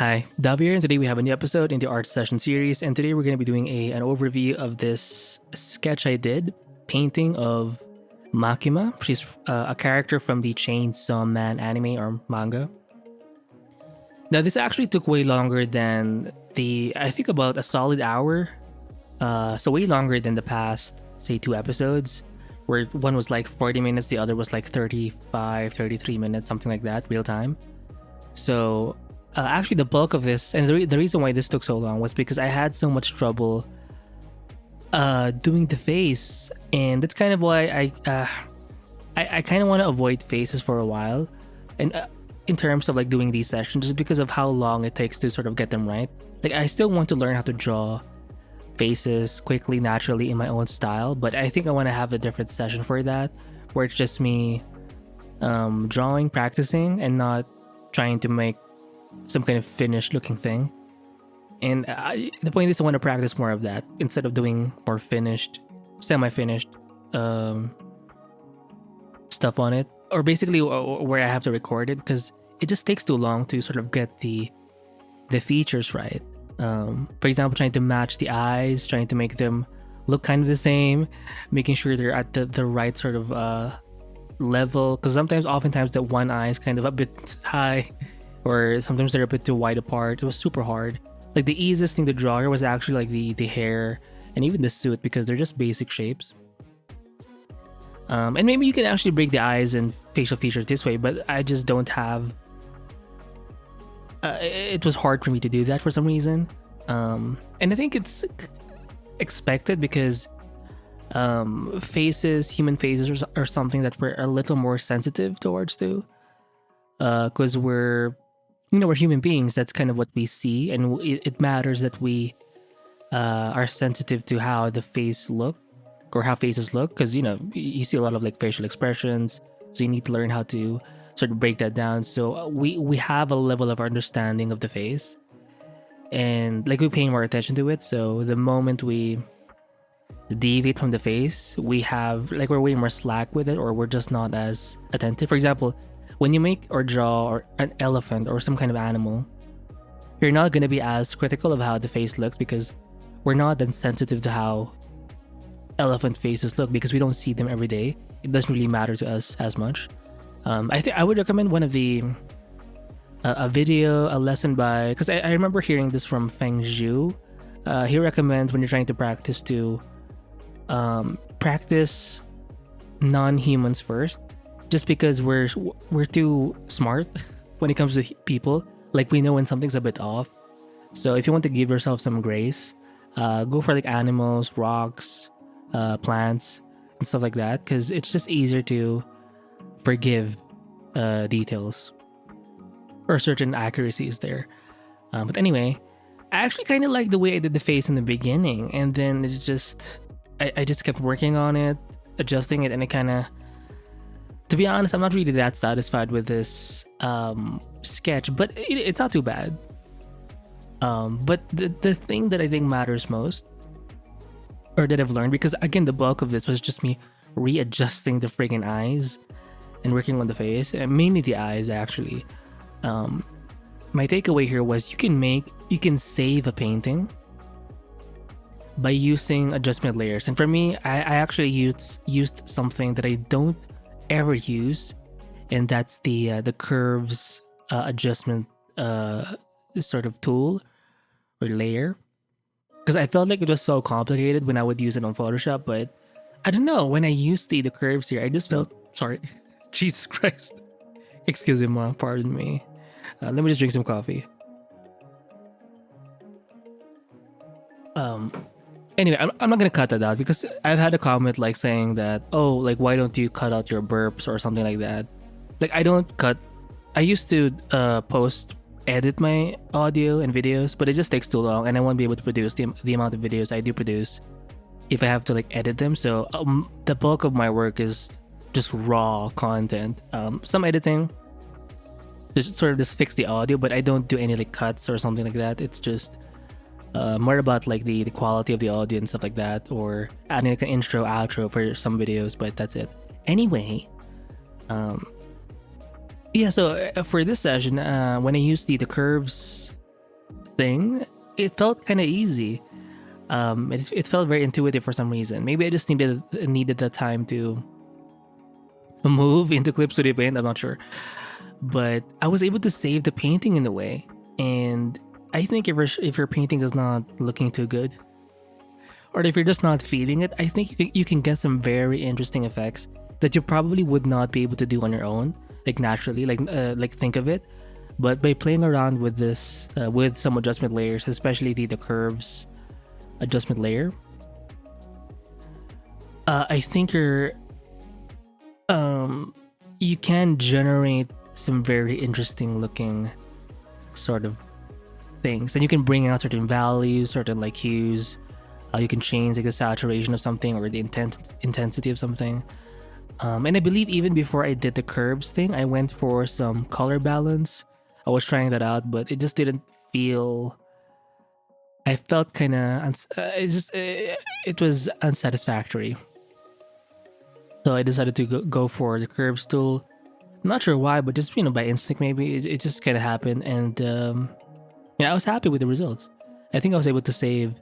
Hi, Davi here, and today we have a new episode in the art session series, and today we're going to be doing an overview of this sketch I did, painting of Makima. She's a character from the Chainsaw Man anime or manga. Now, this actually took way longer than I think about a solid hour, so way longer than the past, say, 2 episodes, where one was like 40 minutes, the other was like 35, 33 minutes, something like that, real time. So actually, the bulk of this, and the reason why this took so long was because I had so much trouble doing the face, and that's kind of why I kind of want to avoid faces for a while, and in terms of like doing these sessions, just because of how long it takes to sort of get them right. Like, I still want to learn how to draw faces quickly, naturally in my own style, but I think I want to have a different session for that, where it's just me drawing, practicing, and not trying to make some kind of finished looking thing. And the point is, I want to practice more of that instead of doing more finished, semi-finished stuff on it, or basically where I have to record it, because it just takes too long to sort of get the features right. For example, trying to match the eyes, trying to make them look kind of the same, making sure they're at the right sort of level, because oftentimes that one eye is kind of a bit high, or sometimes they're a bit too wide apart. It was super hard. Like, the easiest thing to draw here was actually like the hair and even the suit, because they're just basic shapes. And maybe you can actually break the eyes and facial features this way, but I just don't have it was hard for me to do that for some reason. And I think it's expected, because human faces are something that we're a little more sensitive towards too, because we're human beings. That's kind of what we see, and it matters that we are sensitive to how the face look, or how faces look, because you see a lot of like facial expressions, so you need to learn how to sort of break that down. So we have a level of understanding of the face, and like we pay more attention to it. So the moment we deviate from the face, we're way more slack with it, or we're just not as attentive. For example, when you make or draw an elephant or some kind of animal, you're not going to be as critical of how the face looks, because we're not that sensitive to how elephant faces look, because we don't see them every day. It doesn't really matter to us as much. I think I would recommend one of the a lesson by, because I remember hearing this from Feng Zhu. He recommends, when you're trying to practice, to practice non-humans first, just because we're too smart when it comes to people. Like, we know when something's a bit off. So if you want to give yourself some grace, go for like animals, rocks, plants, and stuff like that, because it's just easier to forgive details or certain accuracies there. But anyway, I actually kind of like the way I did the face in the beginning, and then it just I just kept working on it, adjusting it, and it kind of, to be honest, I'm not really that satisfied with this sketch, but it's not too bad. But the thing that I think matters most, or that I've learned, because again, the bulk of this was just me readjusting the friggin' eyes and working on the face, and mainly the eyes actually. My takeaway here was you can save a painting by using adjustment layers. And for me, I actually used something that I don't ever use, and that's the curves adjustment sort of tool or layer, because I felt like it was so complicated when I would use it on Photoshop. But I don't know, when I used the curves here, I just felt, sorry, Jesus Christ, excuse me, pardon me. Let me just drink some coffee. Anyway, I'm not gonna cut that out, because I've had a comment like saying that, oh, like, why don't you cut out your burps or something like that. Like, I used to edit my audio and videos, but it just takes too long, and I won't be able to produce the amount of videos I do produce if I have to like edit them. So the bulk of my work is just raw content. Some editing, just sort of just fix the audio, but I don't do any like cuts or something like that. It's just more about like the quality of the audio and stuff like that, or adding like an intro, outro for some videos, but that's it. Anyway, yeah, so for this session, when I used the curves thing, it felt kind of easy. It felt very intuitive for some reason. Maybe I just needed the time to move into Clip Studio Paint. I'm not sure, but I was able to save the painting in a way. And I think if your painting is not looking too good, or if you're just not feeling it, I think you can get some very interesting effects that you probably would not be able to do on your own, like naturally, like think of it. But by playing around with this, with some adjustment layers, especially the curves adjustment layer, I think you can generate some very interesting looking sort of things, and you can bring out certain values, certain like hues. You can change like the saturation of something or the intensity of something. And I believe even before I did the curves thing, I went for some color balance. I was trying that out, but it just didn't feel. I felt kind of. It was unsatisfactory. So I decided to go for the curves tool. I'm not sure why, but just by instinct maybe it just kind of happened, and I was happy with the results. I think I was able to save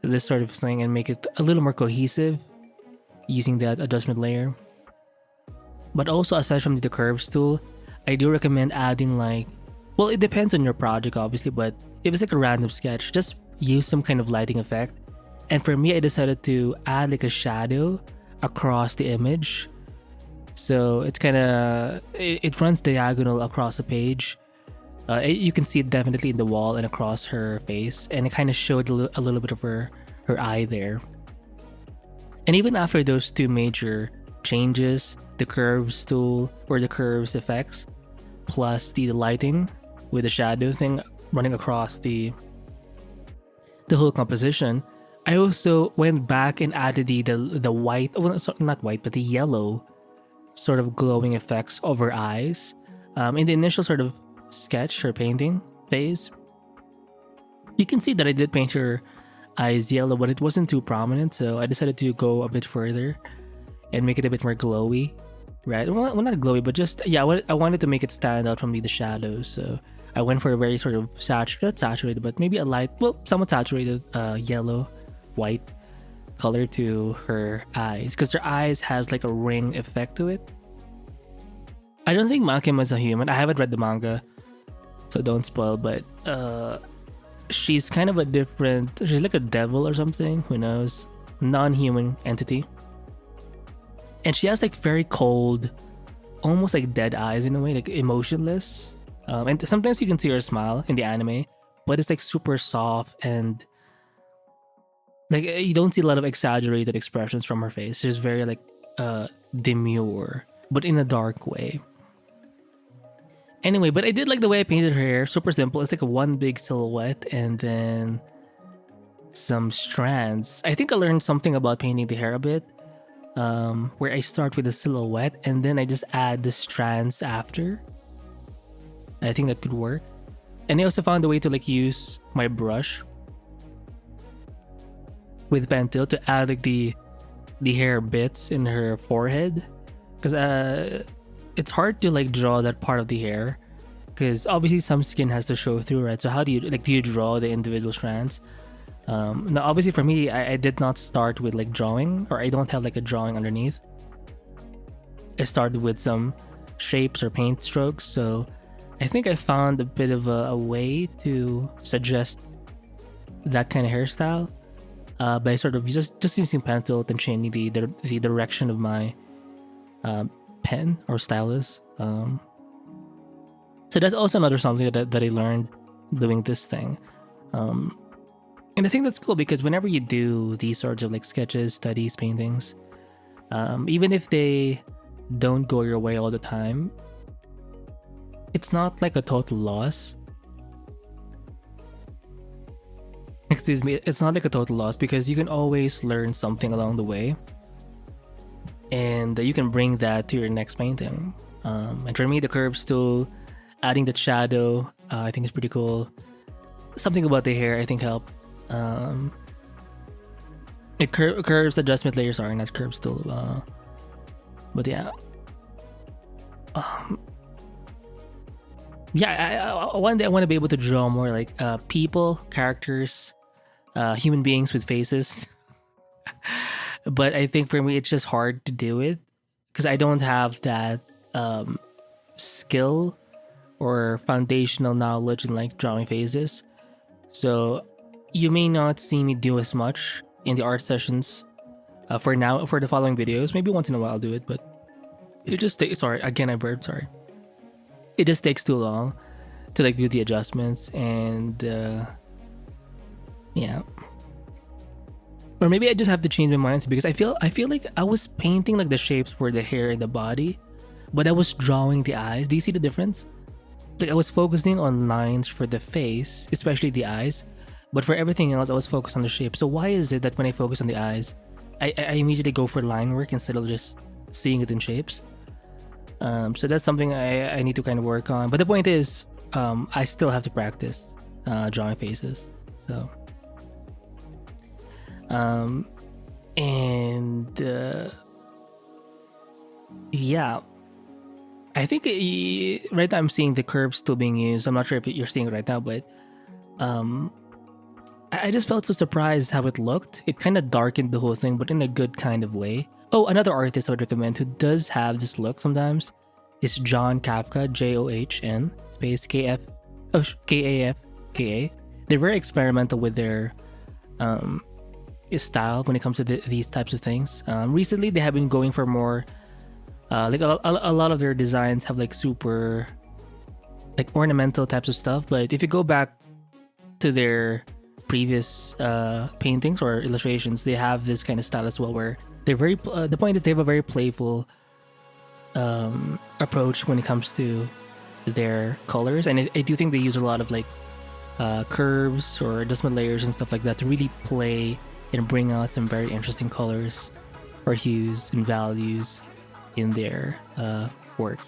this sort of thing and make it a little more cohesive using that adjustment layer. But also, aside from the curves tool, I do recommend adding it depends on your project obviously, but if it's like a random sketch, just use some kind of lighting effect. And for me, I decided to add like a shadow across the image. So it's kind of, it runs diagonal across the page. You can see it definitely in the wall and across her face, and it kind of showed a little bit of her eye there. And even after those two major changes, the curves tool or the curves effects, plus the lighting with the shadow thing running across the whole composition, I also went back and added the white, well, not white, but the yellow sort of glowing effects over eyes. In the initial sort of sketch or painting phase, you can see that I did paint her eyes yellow, but it wasn't too prominent, so I decided to go a bit further and make it a bit more glowy, right? Well, not glowy, but just, yeah, I wanted to make it stand out from the shadows, so I went for a very sort of not saturated, but maybe a light, well, somewhat saturated yellow, white color to her eyes, because her eyes has like a ring effect to it. I don't think Makim is a human. I haven't read the manga, so don't spoil, but she's kind of a different, she's like a devil or something, who knows, non-human entity. And she has like very cold, almost like dead eyes in a way, like emotionless. And sometimes you can see her smile in the anime, but it's like super soft, and like you don't see a lot of exaggerated expressions from her face. She's very like demure, but in a dark way. Anyway, but I did like the way I painted her hair. Super simple. It's like a one big silhouette and then some strands. I think I learned something about painting the hair a bit, where I start with a silhouette and then I just add the strands after. I think that could work. And I also found a way to like use my brush with pentil to add like the hair bits in her forehead, because it's hard to like draw that part of the hair, because obviously some skin has to show through, right? So how do you draw the individual strands? Now obviously for me, I did not start with like drawing, or I don't have like a drawing underneath. I started with some shapes or paint strokes, so I think I found a bit of a way to suggest that kind of hairstyle by sort of just using pentil and changing the direction of my pen or stylus. So that's also another something that I learned doing this thing. And I think that's cool, because whenever you do these sorts of like sketches, studies, paintings, even if they don't go your way all the time, it's not like a total loss. Excuse me, it's not like a total loss, because you can always learn something along the way, and you can bring that to your next painting. And for me, the curves tool, adding that shadow, I think is pretty cool. Something about the hair I think helped. Curves adjustment layers are not curves tool, but yeah. yeah, one day I want to be able to draw more like people, characters, human beings with faces. But I think for me, it's just hard to do it because I don't have that skill or foundational knowledge in like drawing faces. So you may not see me do as much in the art sessions for now, for the following videos. Maybe once in a while I'll do it, but it just takes, sorry, again, I burped, sorry. It just takes too long to like do the adjustments and yeah. Or maybe I just have to change my mindset because I feel like I was painting like the shapes for the hair and the body, but I was drawing the eyes. Do you see the difference? Like I was focusing on lines for the face, especially the eyes, but for everything else I was focused on the shape. So why is it that when I focus on the eyes, I immediately go for line work instead of just seeing it in shapes? So that's something I need to kind of work on. But the point is, I still have to practice drawing faces. So and yeah, I think right now I'm seeing the curves still being used. I'm not sure if you're seeing it right now, but I just felt so surprised how it looked. It kind of darkened the whole thing, but in a good kind of way. Oh, another artist I would recommend who does have this look sometimes is John CapCut, John space KF, oh KAFKA. They're very experimental with their style when it comes to these types of things. Recently, they have been going for more like a lot of their designs have like super like ornamental types of stuff. But if you go back to their previous paintings or illustrations, they have this kind of style as well, where they're very the point is they have a very playful approach when it comes to their colors, and I do think they use a lot of like curves or adjustment layers and stuff like that to really play and bring out some very interesting colors or hues and values in their work.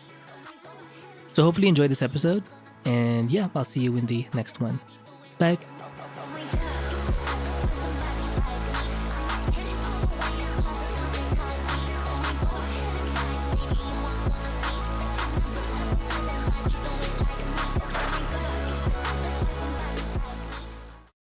So hopefully you enjoyed this episode, and yeah, I'll see you in the next one. Bye.